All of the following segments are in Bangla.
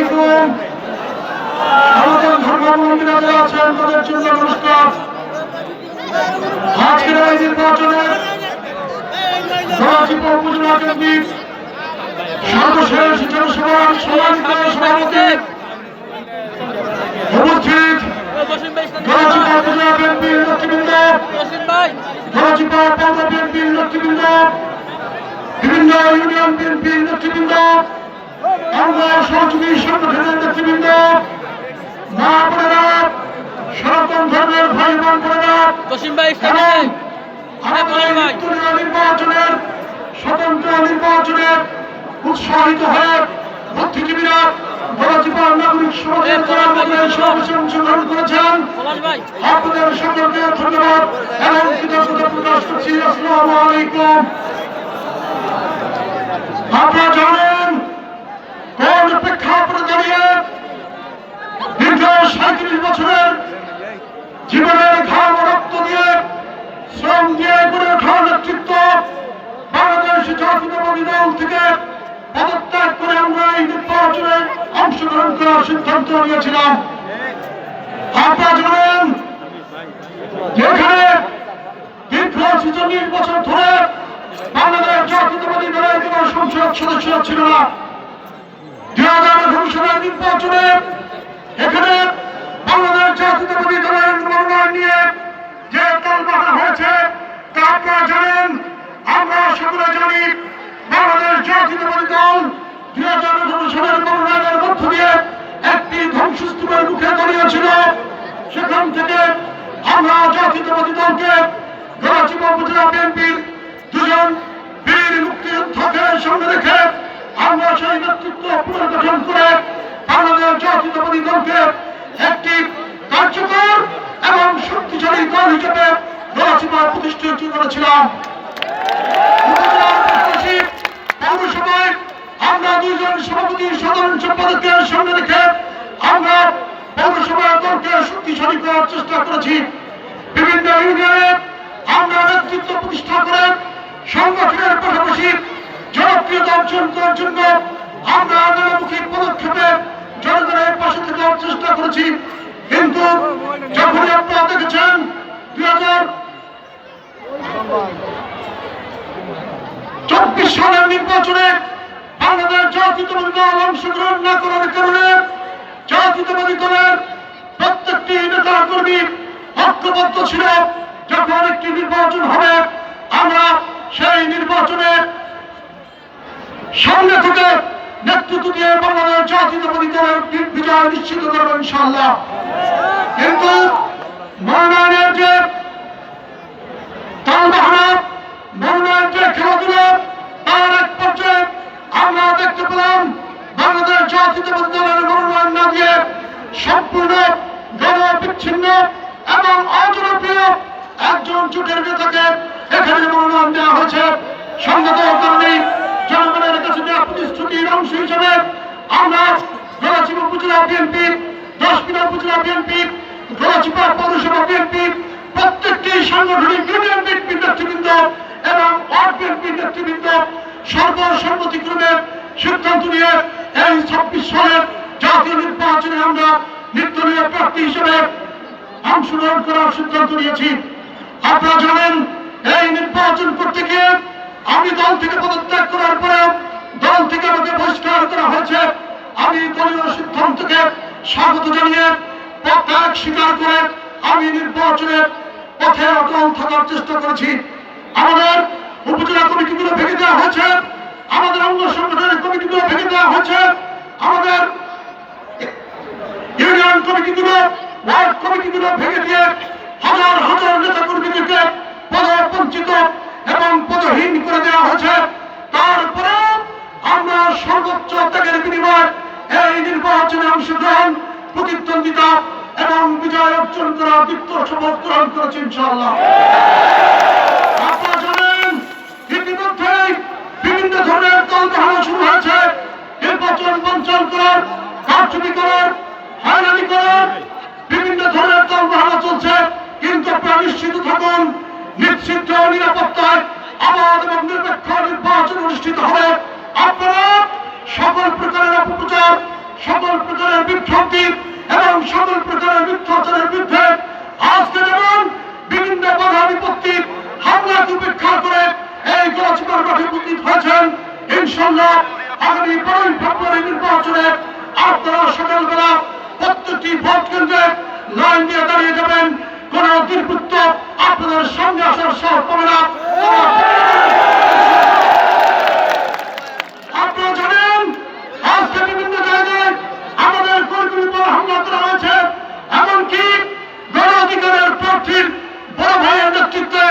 আলাইকুম। আমাদের ধর্মাবলম্বীরা যারা আছেন তাদের জন্য নমস্কার। আজকের এই নির্বাচনে গলাচিপা উপজেলা কেন্দ্রিক সর্বশেষ জনসভার সম্মানিত সভাপতি উপস্থিত গলাচিপা উপজেলা বিএনপির নেতৃবৃন্দ, গলাচিপা পৌর বিএনপির নেতৃবৃন্দ, বিভিন্ন ইউনিয়ন বিএনপির নেতৃবৃন্দ, আমরা সহযোগী সংগঠনের নেতৃবৃন্দ, মা বোনেরা, সনাতন ধর্মের ভাই বোন বোনেরা, নির্বাচনের স্বতন্ত্র নির্বাচনের উৎসাহিত হয়ে বুদ্ধিজীবীরা গলাচিপার নাগরিক সমাজের অংশগ্রহণ করেছেন। আপনাদের সকলকে ধন্যবাদ এবং কৃতজ্ঞতা প্রকাশ করছি। আসসালামু আলাইকুম। আপনারা জানেন কোন প্রেক্ষাপটে দাঁড়িয়ে দীর্ঘ ৩৭ বছরের জীবনের ঘাম রক্ত দিয়ে শ্রম দিয়ে গড়ে ওঠা নেতৃত্ব বাংলাদেশ জাতীয়তাবাদী দল থেকে পদত্যাগ করে আমরা এই নির্বাচনে অংশগ্রহণ করার সিদ্ধান্ত নিয়েছিলাম। আপনারা জানেন যেখানে দীর্ঘ ৪৬ বছর ধরে বাংলাদেশ জাতীয়তাবাদী দলের কোন সংসদ সদস্য ছিল না। ২০১৮ সালের নির্বাচনে এখানে বাংলাদেশ জাতীয়তাবাদী দলের মনোনয়ন নিয়ে যে দলবাধা হয়েছে তা আপনারা জানেন, আমরা সকলে জানি। বাংলাদেশ জাতীয়তাবাদী দল ২০১৮ সালের মনোনয়নের মধ্য দিয়ে একটি ধ্বংসস্তূপের মুখে দাঁড়িয়েছিল। সেখান থেকে আমরা জাতীয়তাবাদী দলকে গলাচিপা উপজেলা বিএনপির দুজন বীর মুক্তিযোদ্ধাকে সঙ্গে রেখে আমরা সেই নেতৃত্ব পুনর্গঠন করে বাংলাদেশ জাতীয়তাবাদী দলকে একটি কার্যকর এবং শক্তিশালী দল হিসেবে গলাচিপা প্রতিষ্ঠিত করেছিলাম। পৌরসভায় আমরা দুইজন সভাপতি সাধারণ সম্পাদককে সঙ্গে রেখে আমরা পৌরসভা দলকে শক্তিশালী করার চেষ্টা করেছি। বিভিন্ন ইউনিয়নে আমরা নেতৃত্ব প্রতিষ্ঠা করে সংগঠনের পাশাপাশি জনপ্রিয়তা অর্জন করার জন্য আমরা নানামুখী পদক্ষেপে জনগণের পাশে থাকার চেষ্টা করেছি। কিন্তু যখনই আপনারা দেখেছেন ২০২৪ সালের নির্বাচনে বাংলাদেশ জাতীয়তাবাদী দল অংশগ্রহণ না করার কারণে জাতীয়তাবাদী দলের প্রত্যেকটি নেতা কর্মী ঐক্যবদ্ধ ছিল। যখন একটি নির্বাচন হবে আমরা সেই নির্বাচনে সামনে থেকে নেতৃত্ব দিয়ে বাংলাদেশ জাতীয়তাবাদী দলের বিজয় নিশ্চিত করবো ইনশাআল্লাহ। কিন্তু মনোনয়নের যে তালবাহানা, মনোনয়নের যে খেলাধুলা, তার এক পর্যায়ে আমরা দেখতে পেলাম বাংলাদেশ জাতীয়তাবাদী দলের মনোনয়ন না দিয়ে সম্পূর্ণ গণবিচ্ছিন্ন এবং অজনপ্রিয় একজন জোটের নেতাকে এখানে মনোনয়ন দেওয়া হয়েছে। সংগত কারণেই জনগণের কাছে দেওয়া প্রতিশ্রুতির অংশ হিসেবে আমরা গলাচিপা উপজেলা বিএনপি, দশপিনা উপজেলা বিএনপি, গলাচিপা পৌরসভা বিএনপি, প্রত্যেকটি সাংগঠনিক ইউনিয়ন বিএনপির নেতৃবৃন্দ এবং ওয়ার্ড বিএনপির নেতৃবৃন্দ সর্বসম্মতিক্রমে সিদ্ধান্ত নিয়ে এই ২৬ সালের জাতীয় নির্বাচনে আমরা নির্দলীয় প্রার্থী হিসেবে অংশগ্রহণ করার সিদ্ধান্ত নিয়েছি। আপনারা জানেন এই নির্বাচন করতে গিয়ে আমি দল থেকে পদত্যাগ করার পরে দল থেকে আমাকে বহিষ্কার করা হয়েছে। আমি দলীয় সিদ্ধান্তকে স্বাগত জানিয়ে ত্যাগ স্বীকার করে আমি নির্বাচনের পথে অটল থাকার চেষ্টা করেছি। আমাদের উপজেলা কমিটিগুলো ভেঙে দেওয়া হয়েছে, আমাদের অঙ্গ সংগঠনের কমিটিগুলো ভেঙে দেওয়া হয়েছে, আমাদের ইউনিয়ন কমিটিগুলো, ওয়ার্ড কমিটিগুলো ভেঙে দিয়ে হাজার হাজার নেতা কর্মীদেরকে পদবঞ্চিত এবং পদহীন করে দেওয়া হয়েছে। তারপরে আমরা সর্বোচ্চ ত্যাগের বিনিময়ে এই নির্বাচনে অংশগ্রহণ, প্রতিদ্বন্দ্বিতা এবং বিজয় অর্জন করার দীপ্ত শপথ গ্রহণ করেছি ইনশাআল্লাহ। আপনারা জানেন ইতিমধ্যেই বিভিন্ন ধরনের দলবাহানা শুরু হয়েছে। নির্বাচন বঞ্চন করার, কারচুপি করার, হয়রানি করার বিভিন্ন ধরনের দলবাহানা চলছে। কিন্তু আপনারা নিশ্চিত থাকুন, নিশ্চিত নিরাপত্তায় অবাধ এবং নিরপেক্ষ নির্বাচন অনুষ্ঠিত হবে। আপনারা সকল প্রকারের অপপ্রচার, সকল প্রকারের বিভ্রান্তি এবং সকল প্রকারের মিথ্যাচারের বিরুদ্ধে আজকে যেমন বিভিন্ন বাধা বিপত্তি হামলাকে উপেক্ষা করে এই গলাচিপার মাঠে উপস্থিত হয়েছেন, ইনশাআল্লাহ আগামী 5 ফেব্রুয়ারি নির্বাচনে আপনারা সকালবেলা প্রত্যেকটি ভোট কেন্দ্রে লাইন দিয়ে দাঁড়িয়ে যাবেন। কোন দুর্বৃত্ত আপনাদের সামনে আসার সাহস পাবে না। আপনারা জানেন আজকে বিভিন্ন জায়গায় আমাদের কর্মীর উপর হামলা করা হয়েছে, এমনকি গণ অধিকারের প্রার্থীর বড় ভাইয়ের নেতৃত্বে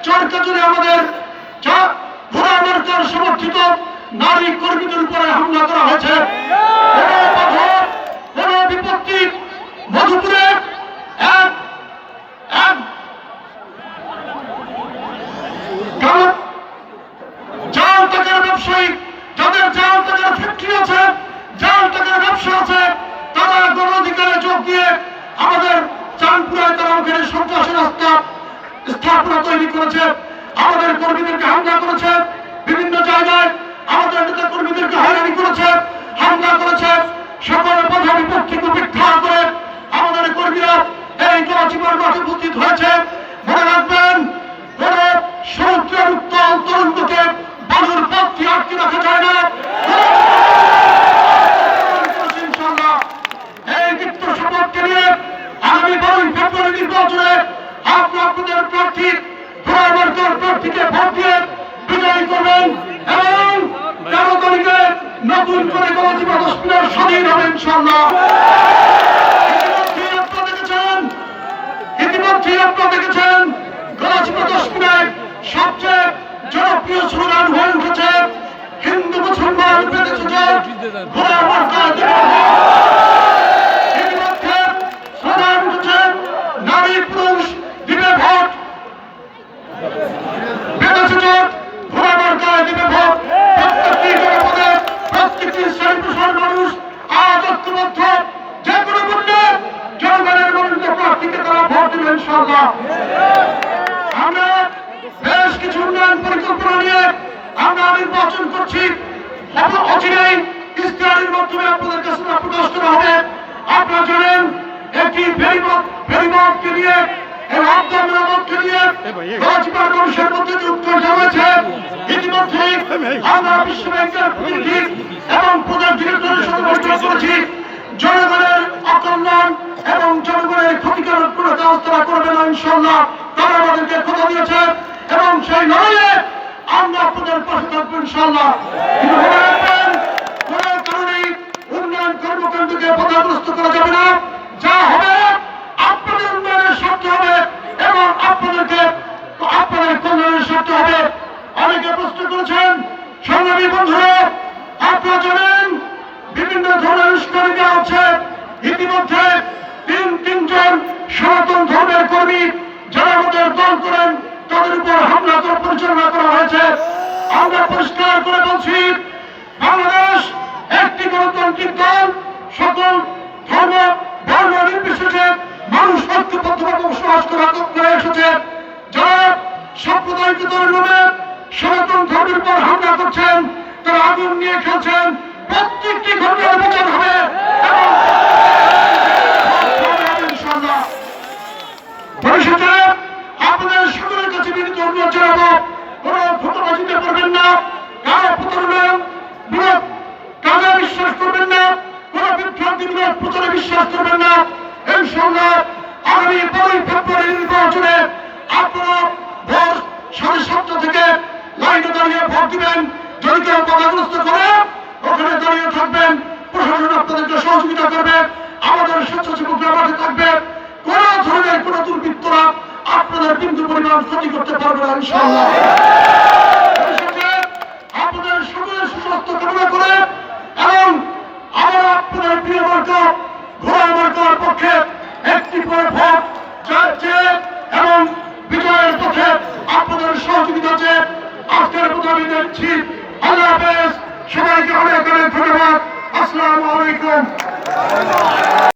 চরকাজুড়ে আমাদের ঘোড়া মার্কার সমর্থিত নারী কর্মীদের উপরে হামলা করা হয়েছে। কোন বিপত্তি মধুপুরে এক জাল টাকার ব্যবসায়ী, যাদের জাল টাকার ফ্যাক্টরি আছে, জাল টাকার ব্যবসা আছে, তারা গণ অধিকারে যোগ দিয়ে আমাদের চাঁদপুরায় তারা ওখানে সন্ত্রাসের স্থাপনা তৈরি করেছে, আমাদের কর্মীদেরকে হামলা করেছে, বিভিন্ন জায়গায় আমাদের নেতা কর্মীদেরকে হয়রানি করেছে, হামলা করেছে। সকল বাধা বিপত্তিকে উপেক্ষা করে আমাদের কর্মীরা এই গলাচিপার মাঠে উপস্থিত হয়েছে। মনে রাখবেন, কোন সমুদ্রের উত্তাল তরঙ্গকে বালুর পথে আটকে রাখা যায় না। এই দীপ্ত শপথকে নিয়ে আগামী 12 ফেব্রুয়ারি নির্বাচনে আপনাদের প্রার্থী ঘোড়া মার্কার প্রার্থীকে ভোট দিয়ে বিজয়ী করবেন এবং 13 তারিখে নতুন করে গলাচিপা 10 মিনিট স্বাধীন হবে ইনশাআল্লাহ। ইতিমধ্যে আপনারা দেখেছেন গলাচিপা 10 মিনিট সবচেয়ে জনপ্রিয় স্লোগান হয়ে উঠেছে হিন্দু মুসলমান বেঁধেছে জোট, ঘোড়া মার্কা দিবে ভোট। ইতিমধ্যে স্লোগান উঠেছে নারী পুরুষ দিবে ভোট, বেঁধেছে জোট, ঘোড়া মার্কা দিবে ভোট। প্রত্যেকটি জনপদে প্রত্যেকটি শ্রেণী পেশার মানুষ আজ ঐক্যবদ্ধ, যে কোনো মূল্যে জনগণের মনোনীত প্রার্থীকে তারা ভোট দেবে ইনশাআল্লাহ। আমরা বেশ কিছু উন্নয়ন পরিকল্পনা নিয়ে আমরা নির্বাচন করছি, অচিরেই ইশতেহারের মাধ্যমে আপনাদের কাছে প্রকাশ করা হবে। আপনারা জানেন একটি ফেরিবটকে নিয়ে মেরামতকে নিয়ে গলাচিপার মানুষের মধ্যে যে উৎকণ্ঠা রয়েছে, ইতিমধ্যেই আমরা বিশ্ব ব্যাংকের প্রতিনিধি এবং প্রজেক্ট ডিরেক্টরের সাথে বৈঠক করেছি। জনগণের অকল্যাণ এবং জনগণের ক্ষতিকারক কোনো কাজ তারা করবে না ইনশাআল্লাহ, তারা আমাদেরকে কথা দিয়েছে এবং সেই লড়াইয়ে আমরা আপনাদের পাশে থাকবো ইনশাআল্লাহ। কিন্তু মনে রাখবেন, কোনো কারণেই উন্নয়ন কর্মকাণ্ডকে বাধাগ্রস্ত করা যাবে না। যা হবে আপনাদের উন্নয়নের স্বার্থে হবে এবং আপনাদের কল্যাণের স্বার্থে হবে। অনেকে প্রশ্ন করেছেন, সংগ্রামী বন্ধুরা, আপনারা জানেন বিভিন্ন ধরনের উস্কানি দেওয়া হচ্ছে। ইতিমধ্যে তিনজন সনাতন ধর্মের কর্মী যারা আমাদের দল করেন তাদের উপর হামলা করে পরিচালনা করা হয়েছে। আমরা পরিষ্কার করে বলছি, বাংলাদেশ একটি গণতান্ত্রিক দল, সকল ধর্ম বর্ণ নির্বিশেষে মানুষ ঐক্যবদ্ধভাবে বসবাস করে এসেছে। যারা সাম্প্রদায়িকতার নামে সনাতন ধর্মের উপর হামলা করছেন, তারা আগুন নিয়ে খেলছেন, প্রত্যেকটি ঘটনার বিচার হবে এবং ইনশাআল্লাহ। ভবিষ্যতে আপনাদের সকলের কাছে বিনীত অনুরোধ জানাবো, কোন ধোঁকাবাজিতে পড়বেন না, কারো প্রতারণামূলক কাজে বিশ্বাস করবেন না, কোন বিভ্রান্তিমূলক প্রচারে বিশ্বাস করবেন না। ইনশাআল্লাহ আগামী 12 ফেব্রুয়ারি নির্বাচনে আপনারা ভোর 7:30 থেকে লাইনে দাঁড়িয়ে ভোট দিবেন। যদি কেউ বাধাগ্রস্ত করে ওখানে দাঁড়িয়ে থাকবেন, প্রশাসন আপনাদেরকে সহযোগিতা করবে, আমাদের স্বেচ্ছাসেবকরা মাঠে থাকবে। কোন ধরনের কোন দুর্বৃত্তরা আপনাদের বিন্দু পরিমাণ ক্ষতি করতে পারবে না ইনশাআল্লাহ। আপনাদের সকলের সুস্বাস্থ্য কামনা করে এবং আমরা আপনাদের প্রিয় মার্কা ঘোড়া মার্কার পক্ষে একটি করে ভোট চাইছে এবং বিজয়ের পথে আপনাদের সহযোগিতা চেয়ে আজকের মতো আমি দেখছি। আল্লাহ হাফেজ, সবাইকে অনেক অনেক ধন্যবাদ। আসসালামু আলাইকুম।